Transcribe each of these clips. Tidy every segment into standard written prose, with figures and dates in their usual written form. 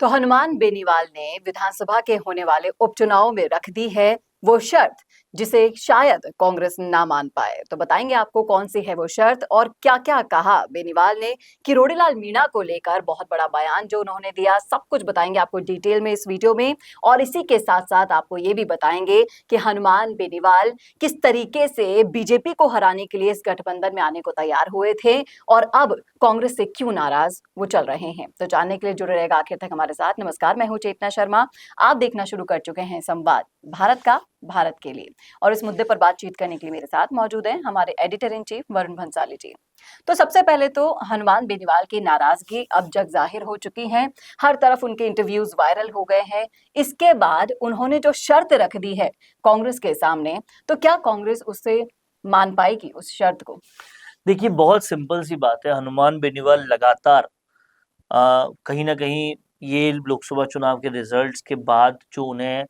तो हनुमान बेनीवाल ने विधानसभा के होने वाले उपचुनाव में रख दी है वो शर्त जिसे शायद कांग्रेस ना मान पाए। तो बताएंगे आपको कौन सी है वो शर्त और क्या क्या कहा बेनीवाल ने। किरोड़ीलाल मीणा को लेकर बहुत बड़ा बयान जो उन्होंने दिया, सब कुछ बताएंगे आपको डिटेल में इस वीडियो में। और इसी के साथ साथ आपको ये भी बताएंगे कि हनुमान बेनीवाल किस तरीके से बीजेपी को हराने के लिए इस गठबंधन में आने को तैयार हुए थे और अब कांग्रेस से क्यों नाराज वो चल रहे हैं। तो जानने के लिए जुड़े रहेगा आखिर तक हमारे साथ। नमस्कार, मैं हूं चेतना शर्मा। आप देखना शुरू कर चुके हैं संवाद भारत का, भारत के लिए। और इस मुद्दे पर बातचीत करने के लिए मेरे साथ मौजूद हैं हमारे editor in chief Varun Bhansali ji. तो सबसे पहले तो हनुमान बेनीवाल की नाराजगी अब जग जाहिर हो चुकी है, हर तरफ उनके इंटरव्यूज वायरल हो गए हैं। इसके बाद उन्होंने जो शर्त रख दी है कांग्रेस के सामने, तो क्या कांग्रेस उससे मान पाएगी उस शर्त को? देखिए, बहुत सिंपल सी बात है। हनुमान बेनीवाल लगातार कहीं ना कहीं ये लोकसभा चुनाव के रिजल्ट्स के बाद जो उन्हें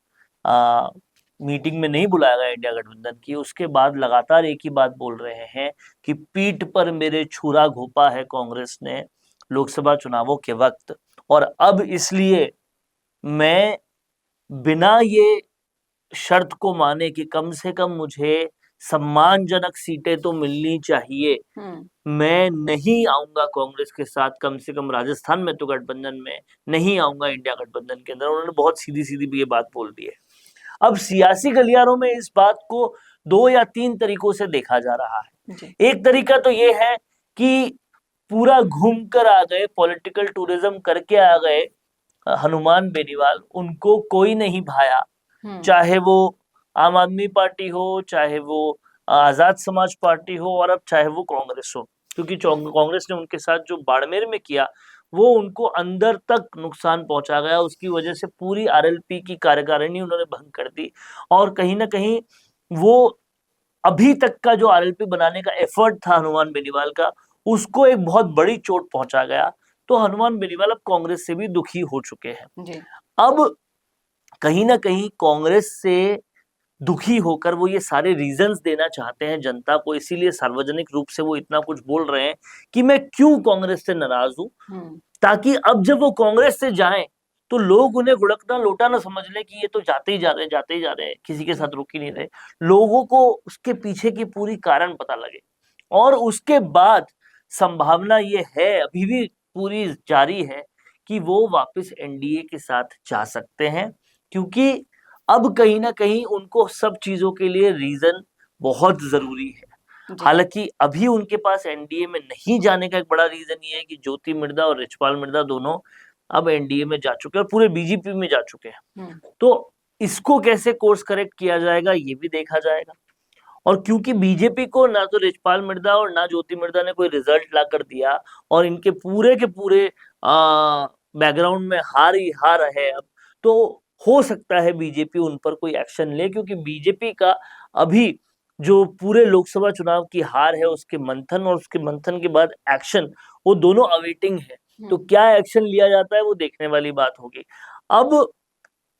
मीटिंग में नहीं बुलाया गया इंडिया गठबंधन की, उसके बाद लगातार एक ही बात बोल रहे हैं कि पीठ पर मेरे छुरा घोंपा है कांग्रेस ने लोकसभा चुनावों के वक्त, और अब इसलिए मैं बिना ये शर्त को माने कि कम से कम मुझे सम्मानजनक सीटें तो मिलनी चाहिए, मैं नहीं आऊंगा कांग्रेस के साथ, कम से कम राजस्थान में तो गठबंधन में नहीं आऊंगा, इंडिया गठबंधन के अंदर। उन्होंने बहुत सीधी सीधी भी ये बात बोल दी है। अब सियासी गलियारों में इस बात को 2 या 3 तरीकों से देखा जा रहा है। एक तरीका तो ये है कि पूरा घूम कर आ गए, पॉलिटिकल टूरिज्म करके आ गए हनुमान बेनीवाल, उनको कोई नहीं भाया, चाहे वो आम आदमी पार्टी हो, चाहे वो आजाद समाज पार्टी हो, और अब चाहे वो कांग्रेस हो, क्योंकि कांग्रेस ने उनके साथ जो बाड़मेर में किया वो उनको अंदर तक नुकसान पहुंचा गया। उसकी वजह से पूरी आरएलपी की कार्यकारिणी उन्होंने भंग कर दी, और कहीं ना कहीं वो अभी तक का जो आरएलपी बनाने का एफर्ट था हनुमान बेनीवाल का, उसको एक बहुत बड़ी चोट पहुंचा गया। तो हनुमान बेनीवाल अब कांग्रेस से भी दुखी हो चुके हैं। अब कहीं ना कहीं कांग्रेस से दुखी होकर वो ये सारे रीजंस देना चाहते हैं जनता को, इसीलिए सार्वजनिक रूप से वो इतना कुछ बोल रहे हैं कि मैं क्यों कांग्रेस से नाराज हूं, ताकि अब जब वो कांग्रेस से जाएं तो लोग उन्हें गुड़कना लोटा ना समझ लें कि ये तो जाते ही जा रहे हैं, जाते ही जा रहे हैं, किसी के साथ रुक ही नहीं रहे। लोगों को उसके पीछे की पूरी कारण पता लगे, और उसके बाद संभावना ये है, अभी भी पूरी जारी है, कि वो वापस एनडीए के साथ जा सकते हैं, क्योंकि अब कहीं ना कहीं उनको सब चीजों के लिए रीजन बहुत जरूरी है। हालांकि अभी उनके पास एनडीए में नहीं जाने का एक बड़ा रीजन ये है कि ज्योति मिर्धा और रिचपाल मिर्धा दोनों अब एनडीए में जा चुके हैं और पूरे बीजेपी में जा चुके हैं। तो इसको कैसे कोर्स करेक्ट किया जाएगा ये भी देखा जाएगा। और क्योंकि बीजेपी को ना तो रिचपाल मिर्धा और ना ज्योति मिर्धा ने कोई रिजल्ट ला कर दिया, और इनके पूरे के पूरे बैकग्राउंड में हार ही हार है अब, तो हो सकता है बीजेपी उन पर कोई एक्शन ले, क्योंकि बीजेपी का अभी जो पूरे लोकसभा चुनाव की हार है उसके मंथन और उसके मंथन के बाद एक्शन, वो दोनों अवेटिंग है। तो क्या एक्शन लिया जाता है वो देखने वाली बात होगी। अब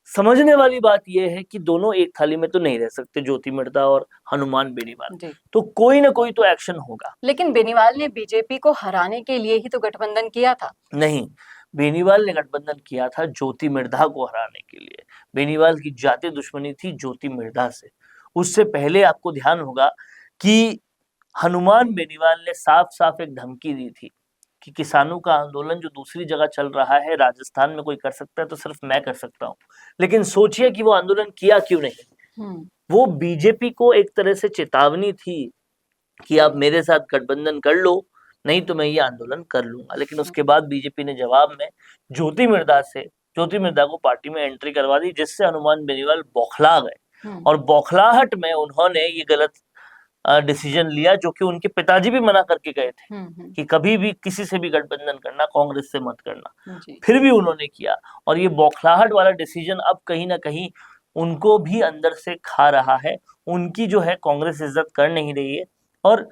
समझने वाली बात यह है कि दोनों एक थाली में तो नहीं रह सकते, ज्योति मिर्धा और हनुमान बेनीवाल, तो कोई ना कोई तो एक्शन होगा। लेकिन बेनीवाल ने बीजेपी को हराने के लिए ही तो गठबंधन किया था। नहीं, बेनीवाल ने गठबंधन किया था ज्योति मिर्धा को हराने के लिए। बेनीवाल की जाति दुश्मनी थी ज्योति मिर्धा से। उससे पहले आपको ध्यान होगा कि हनुमान बेनीवाल ने साफ साफ एक धमकी दी थी कि किसानों का आंदोलन जो दूसरी जगह चल रहा है, राजस्थान में कोई कर सकता है तो सिर्फ मैं कर सकता हूँ। लेकिन सोचिए कि वो आंदोलन किया क्यों नहीं। वो बीजेपी को एक तरह से चेतावनी थी कि आप मेरे साथ गठबंधन कर लो, नहीं तो मैं ये आंदोलन कर लूंगा। लेकिन उसके बाद बीजेपी ने जवाब में ज्योति मिर्धा को पार्टी में एंट्री करवा दी, जिससे हनुमान बेनीवाल बौखला गए, और बौखलाहट में उन्होंने ये गलत डिसीजन लिया, जो कि उनके पिताजी भी मना करके गए थे कि कभी भी किसी से भी गठबंधन करना, कांग्रेस से मत करना, फिर भी उन्होंने किया। और ये बौखलाहट वाला डिसीजन अब कहीं ना कहीं उनको भी अंदर से खा रहा है। उनकी जो है कांग्रेस इज्जत कर नहीं रही है, और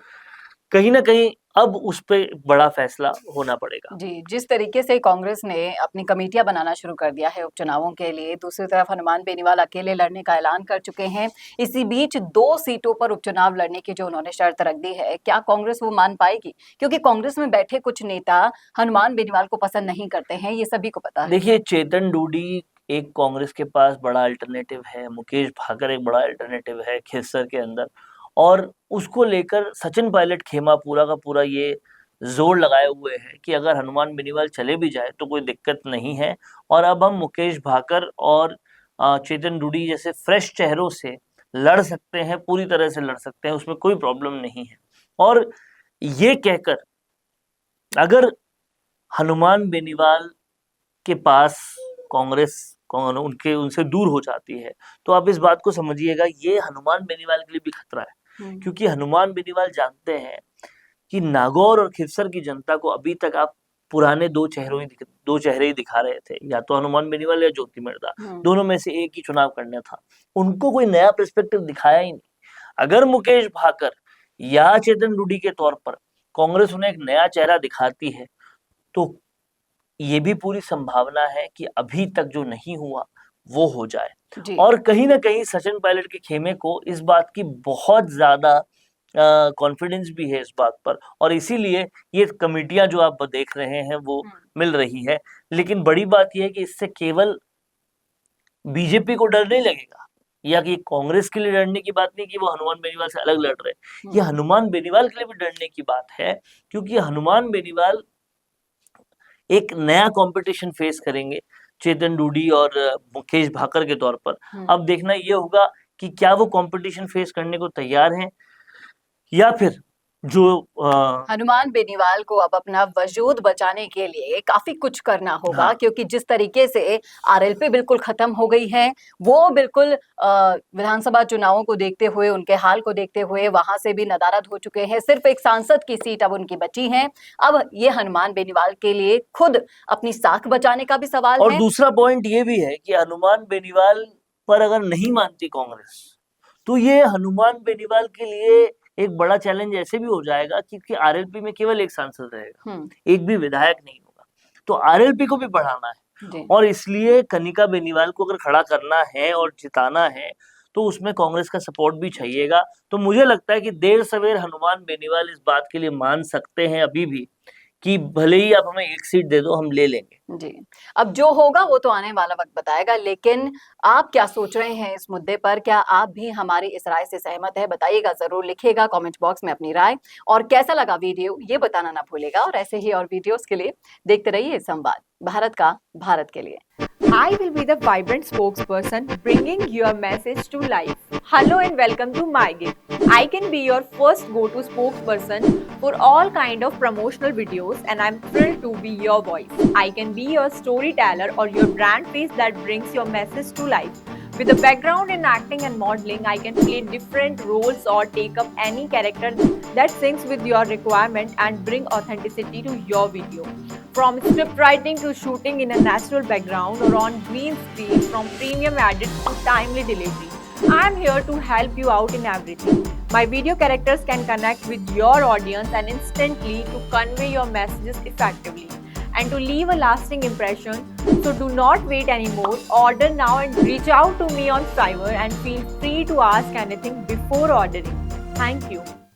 कहीं ना कहीं अब उस पे बड़ा फैसला होना पड़ेगा। जी, जिस तरीके से कांग्रेस ने अपनी कमेटियां बनाना शुरू कर दिया है उपचुनावों के लिए, दूसरी तरफ हनुमान बेनीवाल अकेले लड़ने का ऐलान कर चुके हैं। इसी बीच 2 सीटों पर उपचुनाव लड़ने की जो उन्होंने शर्त रख दी है, क्या कांग्रेस वो मान पाएगी? क्योंकि कांग्रेस में बैठे कुछ नेता हनुमान बेनीवाल को पसंद नहीं करते हैं, ये सभी को पता है। देखिए, चेतन डूडी एक कांग्रेस के पास बड़ा अल्टरनेटिव है, मुकेश भाकर एक बड़ा अल्टरनेटिव है खिसर के अंदर, और उसको लेकर सचिन पायलट खेमा पूरा का पूरा ये जोर लगाए हुए है कि अगर हनुमान बेनीवाल चले भी जाए तो कोई दिक्कत नहीं है, और अब हम मुकेश भाकर और चेतन डूडी जैसे फ्रेश चेहरों से लड़ सकते हैं, पूरी तरह से लड़ सकते हैं, उसमें कोई प्रॉब्लम नहीं है। और ये कहकर अगर हनुमान बेनीवाल के पास कांग्रेस उनसे दूर हो जाती है, तो आप इस बात को समझिएगा, ये हनुमान बेनीवाल के लिए भी खतरा है। क्योंकि हनुमान बेनीवाल जानते हैं कि नागौर और खिवसर की जनता को अभी तक आप पुराने दो चेहरे ही दिखा रहे थे, या तो हनुमान बेनीवाल या ज्योति मिर्धा, दोनों में से एक ही चुनाव करना था। उनको कोई नया पर्सपेक्टिव दिखाया ही नहीं। अगर मुकेश भाकर या चेतन डूडी के तौर पर कांग्रेस उन्हें एक नया चेहरा दिखाती है, तो ये भी पूरी संभावना है कि अभी तक जो नहीं हुआ वो हो जाए। और कहीं ना कहीं सचिन पायलट के खेमे को इस बात की बहुत ज्यादा कॉन्फिडेंस भी है इस बात पर, और इसीलिए ये कमेटियां जो आप देख रहे हैं वो मिल रही है। लेकिन बड़ी बात यह है कि इससे केवल बीजेपी को डर नहीं लगेगा, या कि कांग्रेस के लिए डरने की बात नहीं कि वो हनुमान बेनीवाल से अलग लड़ रहे हैं, ये हनुमान बेनीवाल के लिए भी डरने की बात है, क्योंकि हनुमान बेनीवाल एक नया कंपटीशन फेस करेंगे चेतन डूडी और मुकेश भाकर के तौर पर। अब देखना ये होगा कि क्या वो कंपटीशन फेस करने को तैयार हैं, या फिर जो हनुमान बेनीवाल को अब अपना वजूद बचाने के लिए काफी कुछ करना होगा। क्योंकि जिस तरीके से आरएलपी बिल्कुल खत्म हो गई है, वो बिल्कुल विधानसभा चुनावों को देखते हुए, उनके हाल को देखते हुए वहां से भी नदारद हो चुके हैं। सिर्फ एक सांसद की सीट अब उनकी बची है। अब ये हनुमान बेनीवाल के लिए खुद अपनी साख बचाने का भी सवाल और है। दूसरा पॉइंट ये भी है कि हनुमान बेनीवाल पर अगर नहीं मानती कांग्रेस, तो ये हनुमान बेनीवाल के लिए एक बड़ा चैलेंज ऐसे भी हो जाएगा क्योंकि आरएलपी में केवल एक सांसद रहेगा, एक भी विधायक नहीं होगा, तो आरएलपी को भी बढ़ाना है। और इसलिए कनिका बेनीवाल को अगर खड़ा करना है और जिताना है, तो उसमें कांग्रेस का सपोर्ट भी चाहिएगा। तो मुझे लगता है कि देर सवेर हनुमान बेनीवाल इस बात के लिए मान सकते हैं अभी भी कि भले ही आप हमें एक सीट दे दो, हम ले लेंगे। जी, अब जो होगा वो तो आने वाला वक्त बताएगा। लेकिन आप क्या सोच रहे हैं इस मुद्दे पर? क्या आप भी हमारी इस राय से सहमत है? बताइएगा, जरूर लिखिएगा कमेंट बॉक्स में अपनी राय। और कैसा लगा वीडियो ये बताना ना भूलेगा। और ऐसे ही और वीडियोस के लिए देखते रहिए संवाद, भारत का भारत के लिए। I will be the vibrant spokesperson bringing your message to life. Hello and welcome to MyGig. I can be your first go-to spokesperson for all kind of promotional videos, and I'm thrilled to be your voice. I can be your storyteller or your brand face that brings your message to life. With a background in acting and modeling, I can play different roles or take up any character that syncs with your requirement and bring authenticity to your video. From script writing to shooting in a natural background or on green screen, from premium edits to timely delivery, I am here to help you out in everything. My video characters can connect with your audience and instantly to convey your messages effectively and to leave a lasting impression. So do not wait anymore. Order now and reach out to me on Fiverr and feel free to ask anything before ordering. Thank you.